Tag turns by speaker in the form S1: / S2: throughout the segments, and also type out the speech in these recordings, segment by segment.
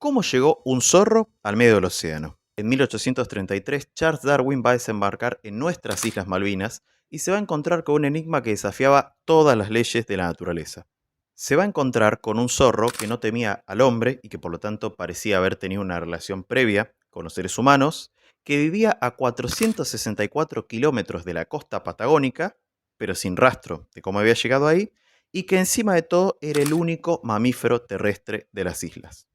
S1: ¿Cómo llegó un zorro al medio del océano? En 1833, Charles Darwin va a desembarcar en nuestras Islas Malvinas y se va a encontrar con un enigma que desafiaba todas las leyes de la naturaleza. Se va a encontrar con un zorro que no temía al hombre y que por lo tanto parecía haber tenido una relación previa con los seres humanos, que vivía a 464 kilómetros de la costa patagónica, pero sin rastro de cómo había llegado ahí, y que encima de todo era el único mamífero terrestre de las islas.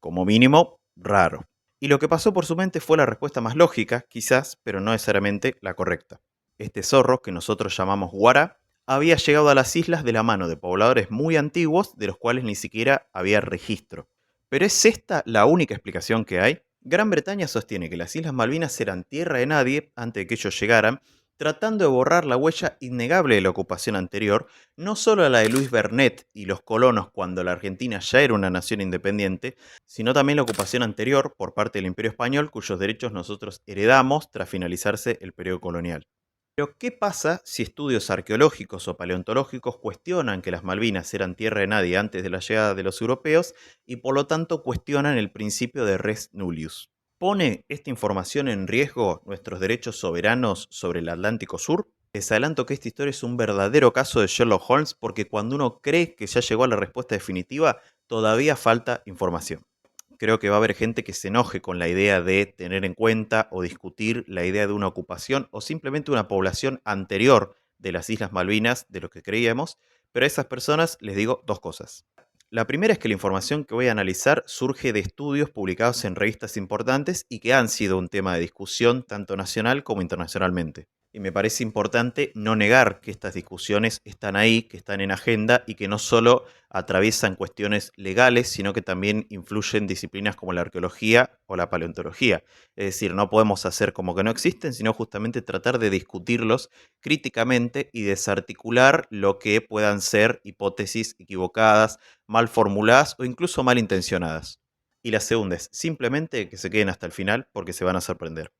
S1: Como mínimo, raro. Y lo que pasó por su mente fue la respuesta más lógica, quizás, pero no necesariamente la correcta. Este zorro, que nosotros llamamos guara, había llegado a las islas de la mano de pobladores muy antiguos, de los cuales ni siquiera había registro. ¿Pero es esta la única explicación que hay? Gran Bretaña sostiene que las Islas Malvinas eran tierra de nadie antes de que ellos llegaran, tratando de borrar la huella innegable de la ocupación anterior, no solo la de Luis Bernet y los colonos cuando la Argentina ya era una nación independiente, sino también la ocupación anterior por parte del Imperio Español, cuyos derechos nosotros heredamos tras finalizarse el periodo colonial. Pero, ¿qué pasa si estudios arqueológicos o paleontológicos cuestionan que las Malvinas eran tierra de nadie antes de la llegada de los europeos y por lo tanto cuestionan el principio de res nullius? ¿Pone esta información en riesgo nuestros derechos soberanos sobre el Atlántico Sur? Les adelanto que esta historia es un verdadero caso de Sherlock Holmes porque cuando uno cree que ya llegó a la respuesta definitiva, todavía falta información. Creo que va a haber gente que se enoje con la idea de tener en cuenta o discutir la idea de una ocupación o simplemente una población anterior de las Islas Malvinas de lo que creíamos, pero a esas personas les digo dos cosas. La primera es que la información que voy a analizar surge de estudios publicados en revistas importantes y que han sido un tema de discusión tanto nacional como internacionalmente. Y me parece importante no negar que estas discusiones están ahí, que están en agenda y que no solo atraviesan cuestiones legales, sino que también influyen disciplinas como la arqueología o la paleontología. Es decir, no podemos hacer como que no existen, sino justamente tratar de discutirlos críticamente y desarticular lo que puedan ser hipótesis equivocadas, mal formuladas o incluso mal intencionadas. Y la segunda es simplemente que se queden hasta el final porque se van a sorprender.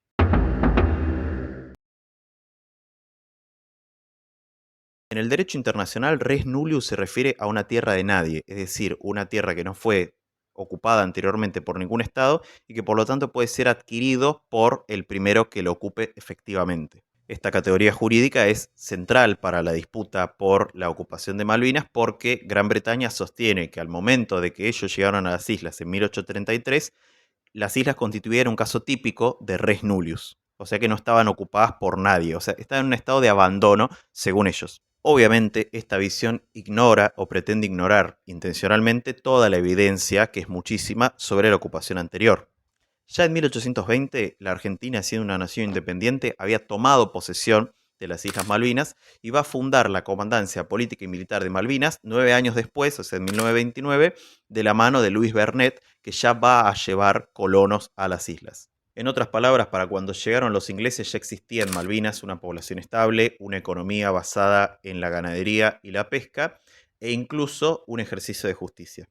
S1: En el derecho internacional, res nullius se refiere a una tierra de nadie, es decir, una tierra que no fue ocupada anteriormente por ningún Estado y que por lo tanto puede ser adquirido por el primero que lo ocupe efectivamente. Esta categoría jurídica es central para la disputa por la ocupación de Malvinas porque Gran Bretaña sostiene que al momento de que ellos llegaron a las islas en 1833, las islas constituían un caso típico de res nullius, o sea que no estaban ocupadas por nadie, o sea, estaban en un estado de abandono según ellos. Obviamente, esta visión ignora o pretende ignorar intencionalmente toda la evidencia, que es muchísima, sobre la ocupación anterior. Ya en 1820, la Argentina, siendo una nación independiente, había tomado posesión de las Islas Malvinas y va a fundar la Comandancia Política y Militar de Malvinas 9 años después, o sea, en 1929, de la mano de Luis Bernet, que ya va a llevar colonos a las islas. En otras palabras, para cuando llegaron los ingleses ya existía en Malvinas una población estable, una economía basada en la ganadería y la pesca, e incluso un ejercicio de justicia.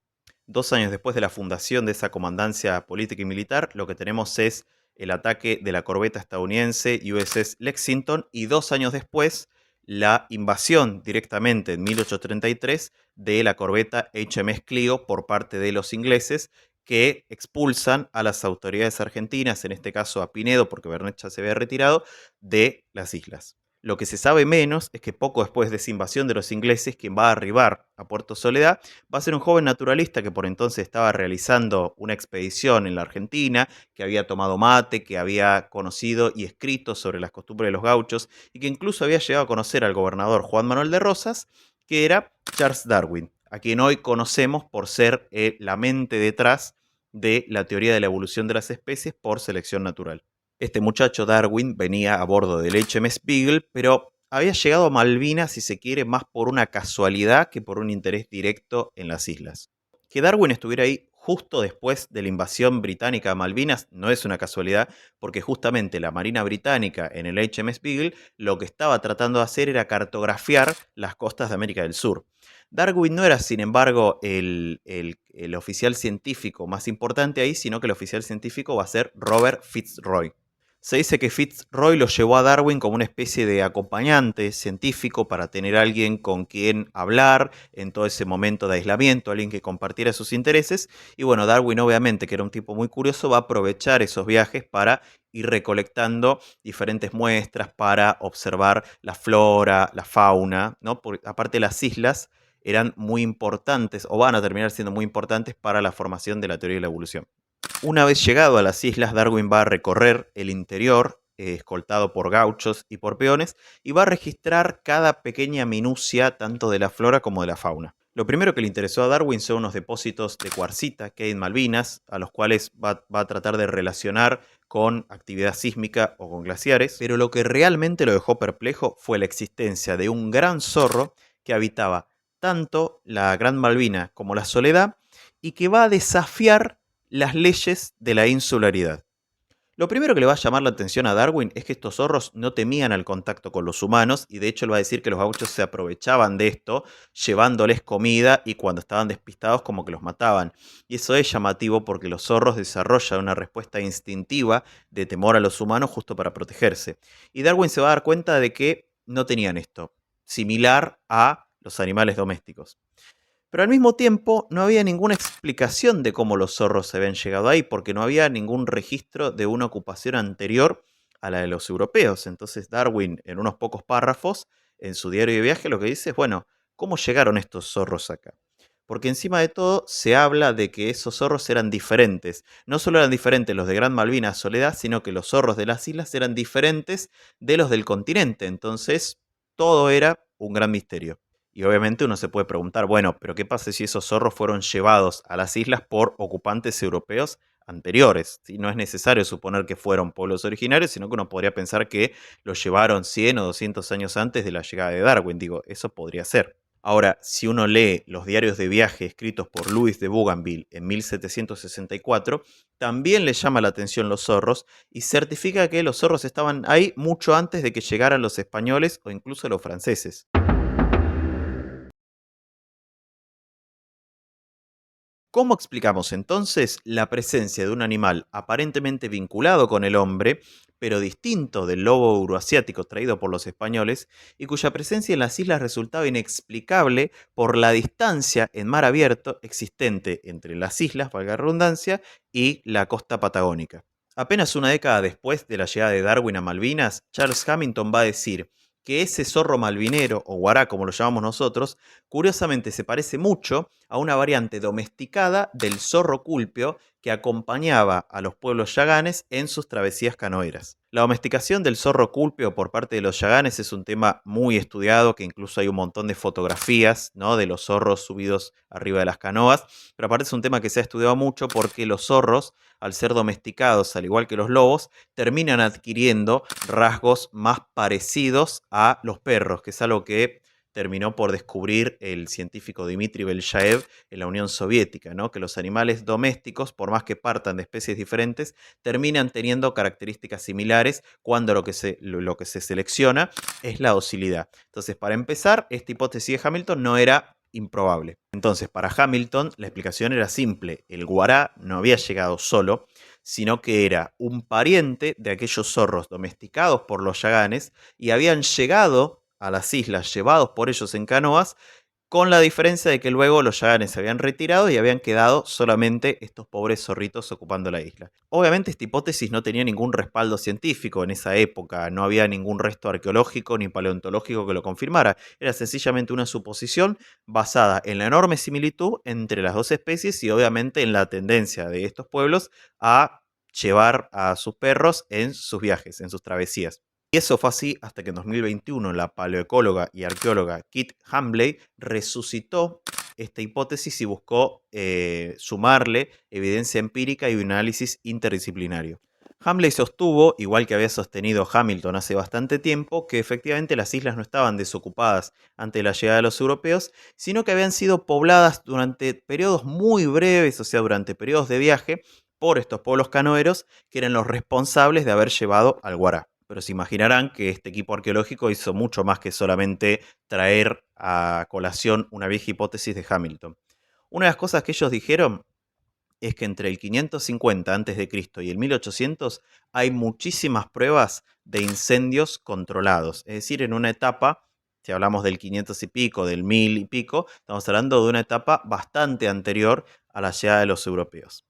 S1: 2 años después de la fundación de esa comandancia política y militar, lo que tenemos es el ataque de la corbeta estadounidense USS Lexington y 2 años después la invasión directamente en 1833 de la corbeta HMS Clio por parte de los ingleses que expulsan a las autoridades argentinas, en este caso a Pinedo, porque Bernet ya se había retirado, de las islas. Lo que se sabe menos es que poco después de esa invasión de los ingleses, quien va a arribar a Puerto Soledad va a ser un joven naturalista que por entonces estaba realizando una expedición en la Argentina, que había tomado mate, que había conocido y escrito sobre las costumbres de los gauchos y que incluso había llegado a conocer al gobernador Juan Manuel de Rosas, que era Charles Darwin, a quien hoy conocemos por ser la mente detrás de la teoría de la evolución de las especies por selección natural. Este muchacho Darwin venía a bordo del HMS Beagle, pero había llegado a Malvinas, si se quiere, más por una casualidad que por un interés directo en las islas. Que Darwin estuviera ahí justo después de la invasión británica a Malvinas no es una casualidad, porque justamente la Marina Británica en el HMS Beagle lo que estaba tratando de hacer era cartografiar las costas de América del Sur. Darwin no era, sin embargo, el oficial científico más importante ahí, sino que el oficial científico va a ser Robert Fitzroy. Se dice que Fitzroy lo llevó a Darwin como una especie de acompañante científico para tener a alguien con quien hablar en todo ese momento de aislamiento, alguien que compartiera sus intereses. Y bueno, Darwin obviamente, que era un tipo muy curioso, va a aprovechar esos viajes para ir recolectando diferentes muestras para observar la flora, la fauna, ¿no? Porque aparte las islas eran muy importantes o van a terminar siendo muy importantes para la formación de la teoría de la evolución. Una vez llegado a las islas, Darwin va a recorrer el interior, escoltado por gauchos y por peones, y va a registrar cada pequeña minucia tanto de la flora como de la fauna. Lo primero que le interesó a Darwin son unos depósitos de cuarcita que hay en Malvinas, a los cuales va a tratar de relacionar con actividad sísmica o con glaciares, pero lo que realmente lo dejó perplejo fue la existencia de un gran zorro que habitaba tanto la Gran Malvina como la Soledad y que va a desafiar las leyes de la insularidad. Lo primero que le va a llamar la atención a Darwin es que estos zorros no temían al contacto con los humanos y de hecho él va a decir que los gauchos se aprovechaban de esto llevándoles comida y cuando estaban despistados como que los mataban. Y eso es llamativo porque los zorros desarrollan una respuesta instintiva de temor a los humanos justo para protegerse. Y Darwin se va a dar cuenta de que no tenían esto, similar a los animales domésticos. Pero al mismo tiempo no había ninguna explicación de cómo los zorros se habían llegado ahí, porque no había ningún registro de una ocupación anterior a la de los europeos. Entonces Darwin, en unos pocos párrafos, en su diario de viaje, lo que dice es, bueno, ¿cómo llegaron estos zorros acá? Porque encima de todo se habla de que esos zorros eran diferentes. No solo eran diferentes los de Gran Malvina Soledad, sino que los zorros de las islas eran diferentes de los del continente. Entonces, todo era un gran misterio. Y obviamente uno se puede preguntar, bueno, pero ¿qué pasa si esos zorros fueron llevados a las islas por ocupantes europeos anteriores? ¿Sí? No es necesario suponer que fueron pueblos originarios, sino que uno podría pensar que los llevaron 100 o 200 años antes de la llegada de Darwin. Digo, eso podría ser. Ahora, si uno lee los diarios de viaje escritos por Louis de Bougainville en 1764, también le llama la atención los zorros y certifica que los zorros estaban ahí mucho antes de que llegaran los españoles o incluso los franceses. ¿Cómo explicamos entonces la presencia de un animal aparentemente vinculado con el hombre, pero distinto del lobo euroasiático traído por los españoles, y cuya presencia en las islas resultaba inexplicable por la distancia en mar abierto existente entre las islas, valga la redundancia, y la costa patagónica? Apenas una década después de la llegada de Darwin a Malvinas, Charles Hamilton va a decir que ese zorro malvinero, o guará como lo llamamos nosotros, curiosamente se parece mucho a una variante domesticada del zorro culpio que acompañaba a los pueblos yaganes en sus travesías canoeras. La domesticación del zorro culpio por parte de los yaganes es un tema muy estudiado, que incluso hay un montón de fotografías, ¿no?, de los zorros subidos arriba de las canoas, pero aparte es un tema que se ha estudiado mucho porque los zorros, al ser domesticados al igual que los lobos, terminan adquiriendo rasgos más parecidos a los perros, que es algo que terminó por descubrir el científico Dmitry Belyaev en la Unión Soviética, ¿no? Que los animales domésticos, por más que partan de especies diferentes, terminan teniendo características similares cuando lo que se selecciona es la docilidad. Entonces, para empezar, esta hipótesis de Hamilton no era improbable. Entonces, para Hamilton, la explicación era simple. El guará no había llegado solo, sino que era un pariente de aquellos zorros domesticados por los yaganes y habían llegado a las islas llevados por ellos en canoas, con la diferencia de que luego los yaganes se habían retirado y habían quedado solamente estos pobres zorritos ocupando la isla. Obviamente esta hipótesis no tenía ningún respaldo científico en esa época, no había ningún resto arqueológico ni paleontológico que lo confirmara, era sencillamente una suposición basada en la enorme similitud entre las dos especies y obviamente en la tendencia de estos pueblos a llevar a sus perros en sus viajes, en sus travesías. Y eso fue así hasta que en 2021 la paleoecóloga y arqueóloga Kit Hambley resucitó esta hipótesis y buscó sumarle evidencia empírica y un análisis interdisciplinario. Hambley sostuvo, igual que había sostenido Hamilton hace bastante tiempo, que efectivamente las islas no estaban desocupadas ante la llegada de los europeos, sino que habían sido pobladas durante periodos muy breves, o sea, durante periodos de viaje, por estos pueblos canoeros que eran los responsables de haber llevado al Guará. Pero se imaginarán que este equipo arqueológico hizo mucho más que solamente traer a colación una vieja hipótesis de Hamilton. Una de las cosas que ellos dijeron es que entre el 550 a.C. y el 1800 hay muchísimas pruebas de incendios controlados. Es decir, en una etapa, si hablamos del 500 y pico, del 1000 y pico, estamos hablando de una etapa bastante anterior a la llegada de los europeos.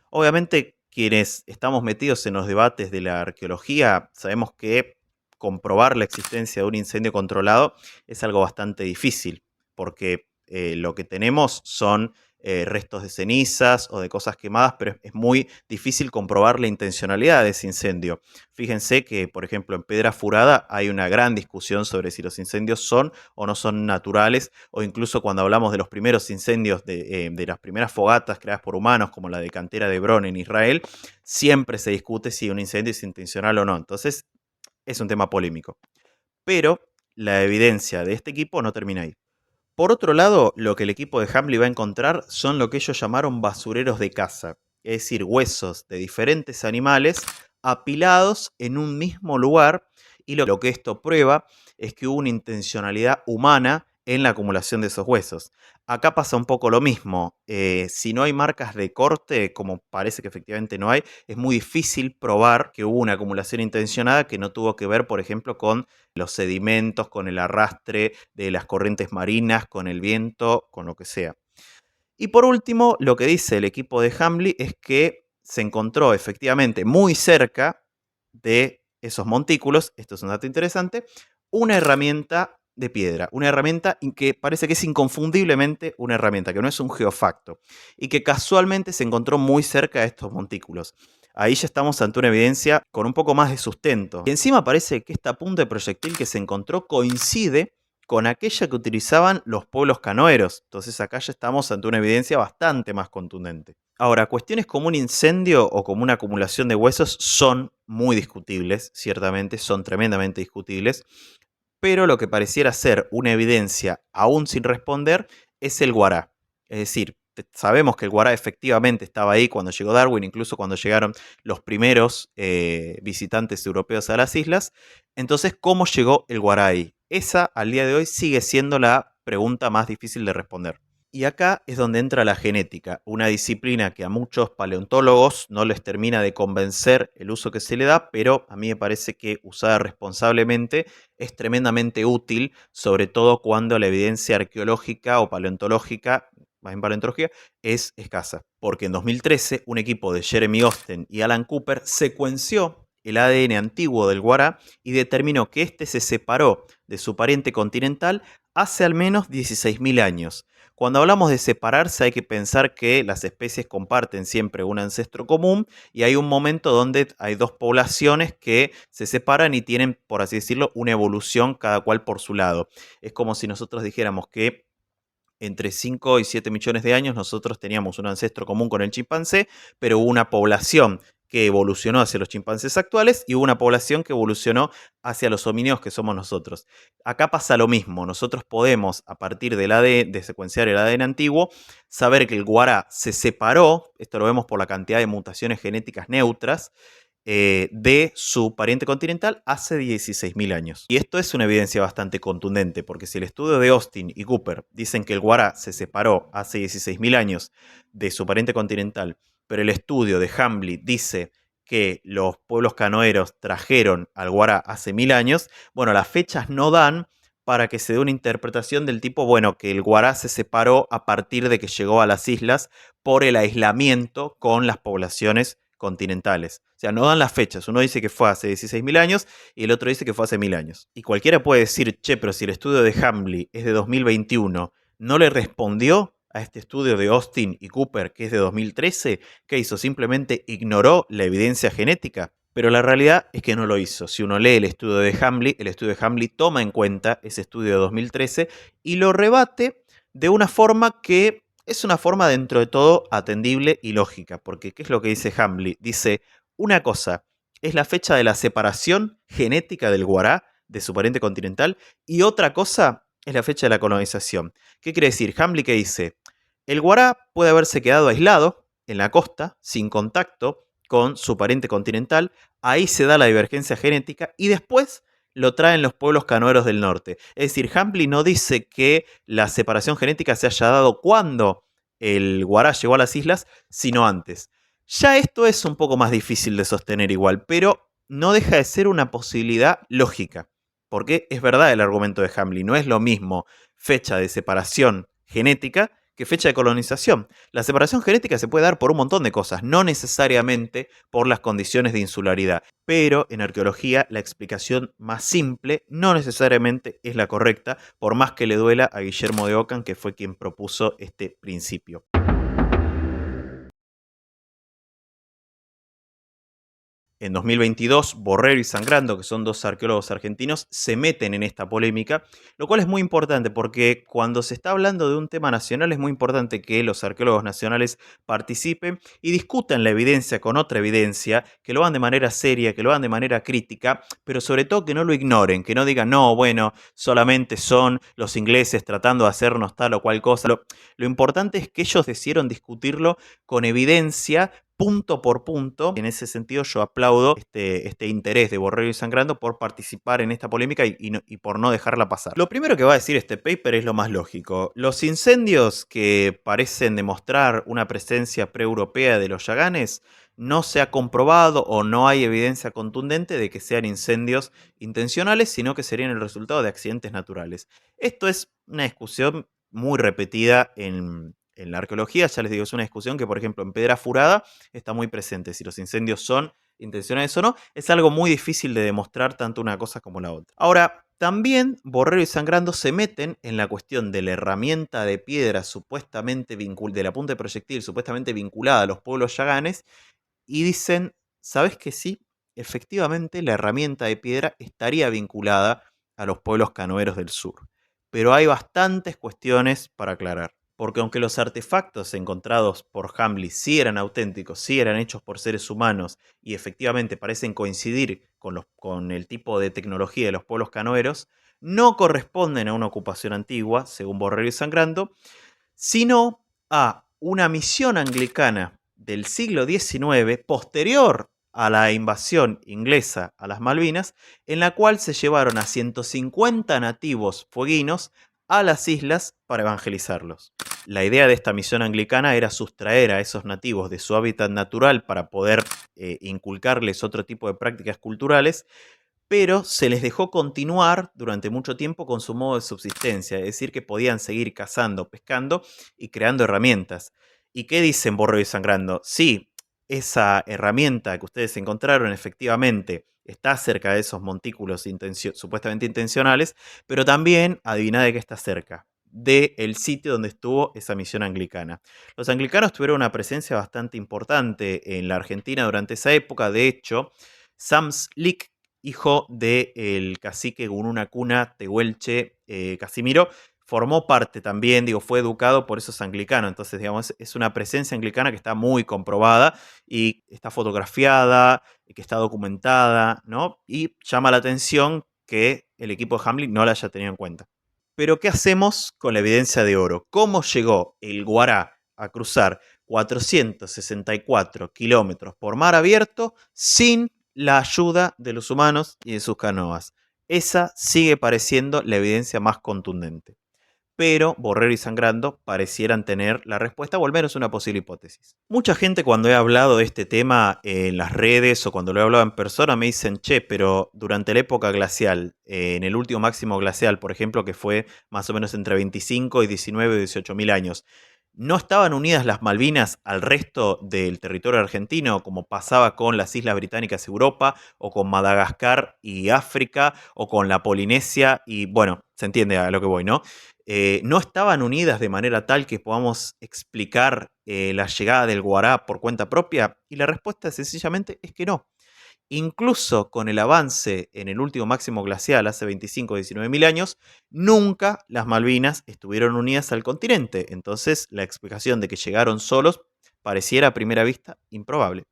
S1: Obviamente, quienes estamos metidos en los debates de la arqueología, sabemos que comprobar la existencia de un incendio controlado es algo bastante difícil, porque lo que tenemos son restos de cenizas o de cosas quemadas, pero es muy difícil comprobar la intencionalidad de ese incendio. Fíjense que, por ejemplo, en Pedra Furada hay una gran discusión sobre si los incendios son o no son naturales, o incluso cuando hablamos de los primeros incendios de las primeras fogatas creadas por humanos, como la de Cantera de Hebrón en Israel, siempre se discute si un incendio es intencional o no. Entonces, es un tema polémico. Pero la evidencia de este equipo no termina ahí. Por otro lado, lo que el equipo de Hamley va a encontrar son lo que ellos llamaron basureros de caza, es decir, huesos de diferentes animales apilados en un mismo lugar, y lo que esto prueba es que hubo una intencionalidad humana en la acumulación de esos huesos. Acá pasa un poco lo mismo. Si no hay marcas de corte, como parece que efectivamente no hay, es muy difícil probar que hubo una acumulación intencionada que no tuvo que ver, por ejemplo, con los sedimentos, con el arrastre de las corrientes marinas, con el viento, con lo que sea. Y por último, lo que dice el equipo de Hamley es que se encontró efectivamente muy cerca de esos montículos, esto es un dato interesante, una herramienta de piedra, una herramienta que parece que es inconfundiblemente una herramienta, que no es un geofacto, y que casualmente se encontró muy cerca de estos montículos. Ahí ya estamos ante una evidencia con un poco más de sustento. Y encima parece que esta punta de proyectil que se encontró coincide con aquella que utilizaban los pueblos canoeros. Entonces acá ya estamos ante una evidencia bastante más contundente. Ahora, cuestiones como un incendio o como una acumulación de huesos son muy discutibles, ciertamente son tremendamente discutibles, pero lo que pareciera ser una evidencia aún sin responder es el guará. Es decir, sabemos que el guará efectivamente estaba ahí cuando llegó Darwin, incluso cuando llegaron los primeros visitantes europeos a las islas. Entonces, ¿cómo llegó el guará ahí? Esa, al día de hoy, sigue siendo la pregunta más difícil de responder. Y acá es donde entra la genética, una disciplina que a muchos paleontólogos no les termina de convencer el uso que se le da, pero a mí me parece que usada responsablemente es tremendamente útil, sobre todo cuando la evidencia arqueológica o paleontológica, más en paleontología, es escasa. Porque en 2013 un equipo de Jeremy Austin y Alan Cooper secuenció el ADN antiguo del guará y determinó que éste se separó de su pariente continental hace al menos 16.000 años. Cuando hablamos de separarse hay que pensar que las especies comparten siempre un ancestro común y hay un momento donde hay dos poblaciones que se separan y tienen, por así decirlo, una evolución cada cual por su lado. Es como si nosotros dijéramos que entre 5 y 7 millones de años nosotros teníamos un ancestro común con el chimpancé, pero hubo una población que evolucionó hacia los chimpancés actuales y hubo una población que evolucionó hacia los homínidos que somos nosotros. Acá pasa lo mismo, nosotros podemos, a partir del ADN, de secuenciar el ADN antiguo, saber que el guará se separó, esto lo vemos por la cantidad de mutaciones genéticas neutras, de su pariente continental hace 16.000 años. Y esto es una evidencia bastante contundente, porque si el estudio de Austin y Cooper dicen que el guará se separó hace 16.000 años de su pariente continental, pero el estudio de Hamley dice que los pueblos canoeros trajeron al guará hace 1000 años, bueno, las fechas no dan para que se dé una interpretación del tipo, bueno, que el guará se separó a partir de que llegó a las islas por el aislamiento con las poblaciones continentales. O sea, no dan las fechas. Uno dice que fue hace 16.000 años y el otro dice que fue hace 1000 años. Y cualquiera puede decir, che, pero si el estudio de Hamley es de 2021, ¿no le respondió a este estudio de Austin y Cooper que es de 2013? ¿Qué hizo? ¿Simplemente ignoró la evidencia genética? Pero la realidad es que no lo hizo. Si uno lee el estudio de Hamley toma en cuenta ese estudio de 2013 y lo rebate de una forma que es una forma dentro de todo atendible y lógica. Porque, ¿qué es lo que dice Hamley? Dice, una cosa es la fecha de la separación genética del guará de su pariente continental y otra cosa es la fecha de la colonización. ¿Qué quiere decir? Hamley que dice, el guará puede haberse quedado aislado en la costa, sin contacto con su pariente continental, ahí se da la divergencia genética y después lo traen los pueblos canoeros del norte. Es decir, Hamley no dice que la separación genética se haya dado cuando el Guará llegó a las islas, sino antes. Ya esto es un poco más difícil de sostener igual, pero no deja de ser una posibilidad lógica. Porque es verdad el argumento de Hamlin, no es lo mismo fecha de separación genética que fecha de colonización. La separación genética se puede dar por un montón de cosas, no necesariamente por las condiciones de insularidad. Pero en arqueología la explicación más simple no necesariamente es la correcta, por más que le duela a Guillermo de Ockham, que fue quien propuso este principio. En 2022, Borrero y Sangrando, que son dos arqueólogos argentinos, se meten en esta polémica, lo cual es muy importante porque cuando se está hablando de un tema nacional es muy importante que los arqueólogos nacionales participen y discutan la evidencia con otra evidencia, que lo hagan de manera seria, que lo hagan de manera crítica, pero sobre todo que no lo ignoren, que no digan, no, bueno, solamente son los ingleses tratando de hacernos tal o cual cosa. Lo importante es que ellos decidieron discutirlo con evidencia punto por punto. En ese sentido yo aplaudo este interés de Borrero y Sangrando por participar en esta polémica y por no dejarla pasar. Lo primero que va a decir este paper es lo más lógico. Los incendios que parecen demostrar una presencia pre-europea de los yaganes no se ha comprobado o no hay evidencia contundente de que sean incendios intencionales, sino que serían el resultado de accidentes naturales. Esto es una discusión muy repetida en la arqueología. Ya les digo, es una discusión que, por ejemplo, en Pedra Furada está muy presente. Si los incendios son intencionales o no, es algo muy difícil de demostrar tanto una cosa como la otra. Ahora, también Borrero y Sangrando se meten en la cuestión de la herramienta de piedra supuestamente de la punta de proyectil supuestamente vinculada a los pueblos yaganes y dicen, ¿sabes que sí? Efectivamente, la herramienta de piedra estaría vinculada a los pueblos canoeros del sur. Pero hay bastantes cuestiones para aclarar. Porque aunque los artefactos encontrados por Hamblin sí eran auténticos, sí eran hechos por seres humanos y efectivamente parecen coincidir con el tipo de tecnología de los pueblos canoeros, no corresponden a una ocupación antigua, según Borrero y Sangrando, sino a una misión anglicana del siglo XIX, posterior a la invasión inglesa a las Malvinas, en la cual se llevaron a 150 nativos fueguinos a las islas para evangelizarlos. La idea de esta misión anglicana era sustraer a esos nativos de su hábitat natural para poder inculcarles otro tipo de prácticas culturales, pero se les dejó continuar durante mucho tiempo con su modo de subsistencia, es decir, que podían seguir cazando, pescando y creando herramientas. ¿Y qué dicen Borro y Sangrando? Sí, esa herramienta que ustedes encontraron efectivamente está cerca de esos montículos supuestamente intencionales, pero también, adivina de qué está cerca, del sitio donde estuvo esa misión anglicana. Los anglicanos tuvieron una presencia bastante importante en la Argentina durante esa época. De hecho, Sam Slick, hijo del cacique Gununacuna Tehuelche Casimiro, formó parte también, digo, fue educado por esos anglicanos. Entonces, digamos, es una presencia anglicana que está muy comprobada y está fotografiada, y que está documentada, ¿no? Y llama la atención que el equipo de Hamlin no la haya tenido en cuenta. Pero, ¿qué hacemos con la evidencia de oro? ¿Cómo llegó el Guará a cruzar 464 kilómetros por mar abierto sin la ayuda de los humanos y de sus canoas? Esa sigue pareciendo la evidencia más contundente. Pero Borrero y Sangrando parecieran tener la respuesta, o al menos una posible hipótesis. Mucha gente, cuando he hablado de este tema en las redes o cuando lo he hablado en persona, me dicen, che, pero durante la época glacial, en el último máximo glacial, por ejemplo, que fue más o menos entre 25 y 19 o 18 mil años, ¿no estaban unidas las Malvinas al resto del territorio argentino, como pasaba con las Islas Británicas y Europa, o con Madagascar y África, o con la Polinesia? Y bueno, se entiende a lo que voy, ¿no? ¿No estaban unidas de manera tal que podamos explicar la llegada del Guará por cuenta propia? Y la respuesta sencillamente es que no. Incluso con el avance en el último máximo glacial hace 25 o 19 mil años, nunca las Malvinas estuvieron unidas al continente. Entonces, la explicación de que llegaron solos pareciera a primera vista improbable.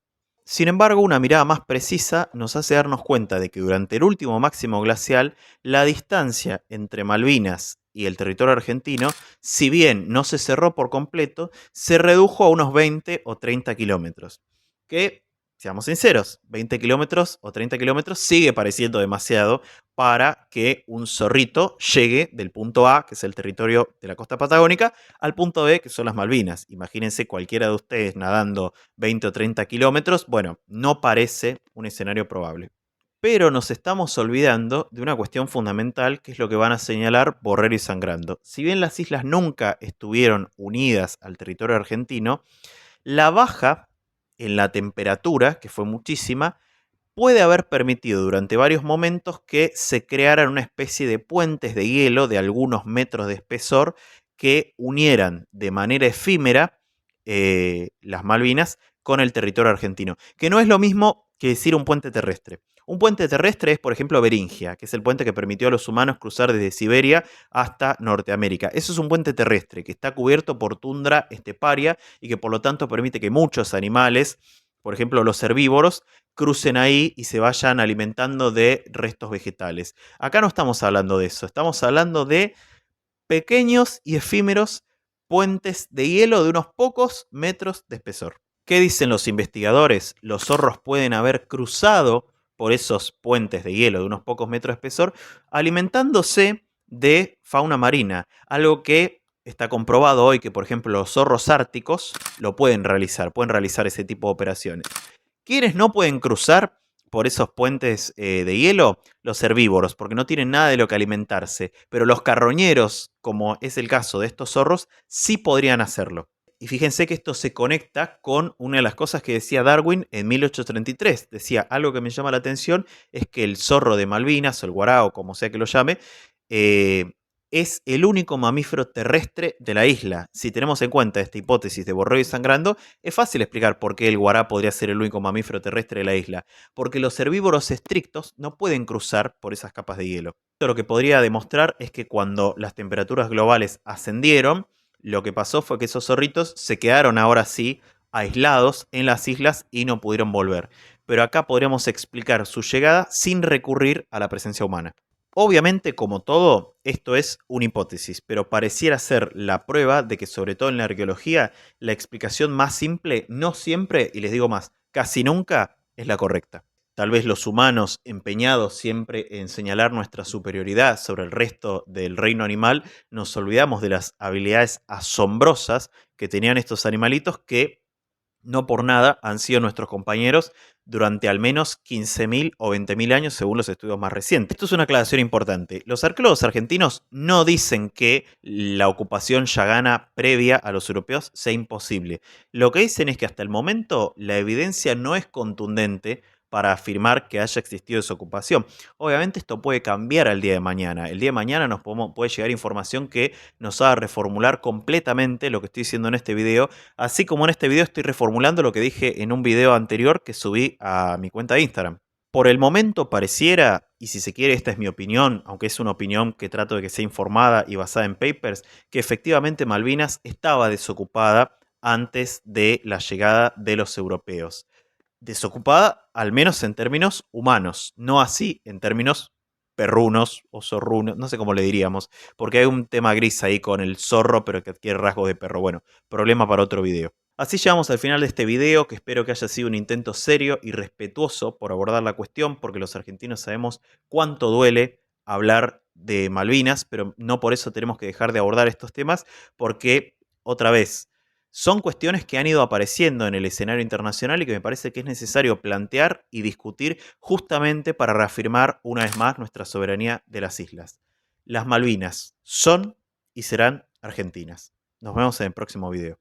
S1: Sin embargo, una mirada más precisa nos hace darnos cuenta de que durante el último máximo glacial, la distancia entre Malvinas y el territorio argentino, si bien no se cerró por completo, se redujo a unos 20 o 30 kilómetros, que seamos sinceros, 20 kilómetros o 30 kilómetros sigue pareciendo demasiado para que un zorrito llegue del punto A, que es el territorio de la costa patagónica, al punto B, que son las Malvinas. Imagínense cualquiera de ustedes nadando 20 o 30 kilómetros. Bueno, no parece un escenario probable. Pero nos estamos olvidando de una cuestión fundamental, que es lo que van a señalar Borrero y Sangrando. Si bien las islas nunca estuvieron unidas al territorio argentino, la baja en la temperatura, que fue muchísima, puede haber permitido durante varios momentos que se crearan una especie de puentes de hielo de algunos metros de espesor que unieran de manera efímera las Malvinas con el territorio argentino, que no es lo mismo que decir un puente terrestre. Un puente terrestre es, por ejemplo, Beringia, que es el puente que permitió a los humanos cruzar desde Siberia hasta Norteamérica. Eso es un puente terrestre que está cubierto por tundra esteparia y que por lo tanto permite que muchos animales, por ejemplo los herbívoros, crucen ahí y se vayan alimentando de restos vegetales. Acá no estamos hablando de eso, estamos hablando de pequeños y efímeros puentes de hielo de unos pocos metros de espesor. ¿Qué dicen los investigadores? Los zorros pueden haber cruzado por esos puentes de hielo de unos pocos metros de espesor alimentándose de fauna marina, algo que está comprobado hoy que, por ejemplo, los zorros árticos lo pueden realizar ese tipo de operaciones. ¿Quiénes no pueden cruzar por esos puentes de hielo? Los herbívoros, porque no tienen nada de lo que alimentarse. Pero los carroñeros, como es el caso de estos zorros, sí podrían hacerlo. Y fíjense que esto se conecta con una de las cosas que decía Darwin en 1833. Decía, algo que me llama la atención es que el zorro de Malvinas, o el guará, como sea que lo llame, eh, es el único mamífero terrestre de la isla. Si tenemos en cuenta esta hipótesis de Borrego y Sangrando, es fácil explicar por qué el guará podría ser el único mamífero terrestre de la isla. Porque los herbívoros estrictos no pueden cruzar por esas capas de hielo. Esto lo que podría demostrar es que cuando las temperaturas globales ascendieron, lo que pasó fue que esos zorritos se quedaron ahora sí aislados en las islas y no pudieron volver. Pero acá podríamos explicar su llegada sin recurrir a la presencia humana. Obviamente, como todo, esto es una hipótesis, pero pareciera ser la prueba de que, sobre todo en la arqueología, la explicación más simple no siempre, y les digo más, casi nunca es la correcta. Tal vez los humanos, empeñados siempre en señalar nuestra superioridad sobre el resto del reino animal, nos olvidamos de las habilidades asombrosas que tenían estos animalitos que no por nada han sido nuestros compañeros durante al menos 15.000 o 20.000 años según los estudios más recientes. Esto es una aclaración importante. Los arqueólogos argentinos no dicen que la ocupación yagana previa a los europeos sea imposible. Lo que dicen es que hasta el momento la evidencia no es contundente para afirmar que haya existido esa ocupación. Obviamente esto puede cambiar al día de mañana. El día de mañana puede llegar información que nos haga reformular completamente lo que estoy diciendo en este video. Así como en este video estoy reformulando lo que dije en un video anterior que subí a mi cuenta de Instagram. Por el momento pareciera, y si se quiere esta es mi opinión, aunque es una opinión que trato de que sea informada y basada en papers, que efectivamente Malvinas estaba desocupada antes de la llegada de los europeos. Desocupada al menos en términos humanos, no así en términos perrunos o zorrunos, no sé cómo le diríamos, porque hay un tema gris ahí con el zorro, pero que adquiere rasgos de perro. Bueno, problema para otro video. Así llegamos al final de este video, que espero que haya sido un intento serio y respetuoso por abordar la cuestión, porque los argentinos sabemos cuánto duele hablar de Malvinas, pero no por eso tenemos que dejar de abordar estos temas, porque, otra vez, son cuestiones que han ido apareciendo en el escenario internacional y que me parece que es necesario plantear y discutir justamente para reafirmar una vez más nuestra soberanía de las islas. Las Malvinas son y serán argentinas. Nos vemos en el próximo video.